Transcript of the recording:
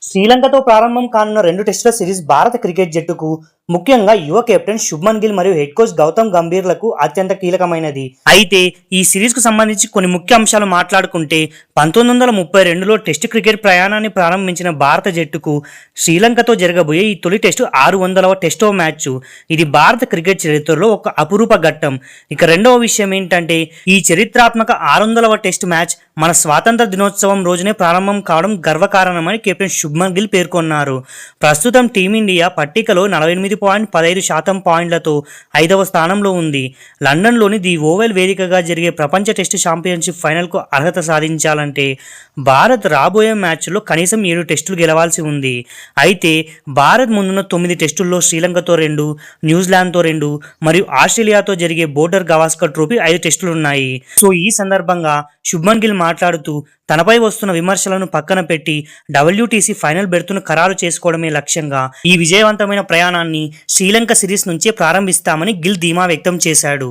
శ్రీలంకతో ప్రారంభం కానున్న 2 టెస్టుల సిరీస్ భారత క్రికెట్ జట్టుకు ముఖ్యంగా యువ కెప్టెన్ శుభ్మన్ గిల్ మరియు హెడ్ కోచ్ గౌతమ్ గంభీర్లకు అత్యంత కీలకమైనది. అయితే ఈ సిరీస్ కు సంబంధించి కొన్ని ముఖ్య అంశాలు మాట్లాడుకుంటే 1932లో టెస్ట్ క్రికెట్ ప్రయాణాన్ని ప్రారంభించిన భారత జట్టుకు శ్రీలంకతో జరగబోయే ఈ తొలి టెస్టు 600వ టెస్టో మ్యాచ్. ఇది భారత క్రికెట్ చరిత్రలో ఒక అపురూప ఘట్టం. ఇక రెండవ విషయం ఏంటంటే ఈ చరిత్రాత్మక 600వ టెస్ట్ మ్యాచ్ మన స్వాతంత్ర దినోత్సవం రోజునే ప్రారంభం కావడం గర్వకారణమని కెప్టెన్ శుభ్మన్ గిల్ పేర్కొన్నారు. ప్రస్తుతం టీమిండియా పట్టికలో 48.15% పాయింట్లతో 5వ స్థానంలో ఉంది. లండన్లోని ది ఓవెల్ వేదికగా జరిగే ప్రపంచ టెస్టు ఛాంపియన్షిప్ ఫైనల్కు అర్హత సాధించాలంటే భారత్ రాబోయే మ్యాచ్లో కనీసం 7 టెస్టులు గెలవాల్సి ఉంది. అయితే భారత్ ముందున్న 9 టెస్టుల్లో శ్రీలంకతో 2, న్యూజిలాండ్తో 2 మరియు ఆస్ట్రేలియాతో జరిగే బోర్డర్ గవాస్కర్ ట్రోఫీ 5 టెస్టులున్నాయి. సో ఈ సందర్భంగా శుభ్మన్ గిల్ మాట్లాడుతూ తనపై వస్తున్న విమర్శలను పక్కన పెట్టి WTC ఫైనల్ బెర్తును ఖరారు చేసుకోవడమే లక్ష్యంగా ఈ విజయవంతమైన ప్రయాణాన్ని శ్రీలంక సిరీస్ నుంచే ప్రారంభిస్తామని గిల్ ధీమా వ్యక్తం చేశాడు.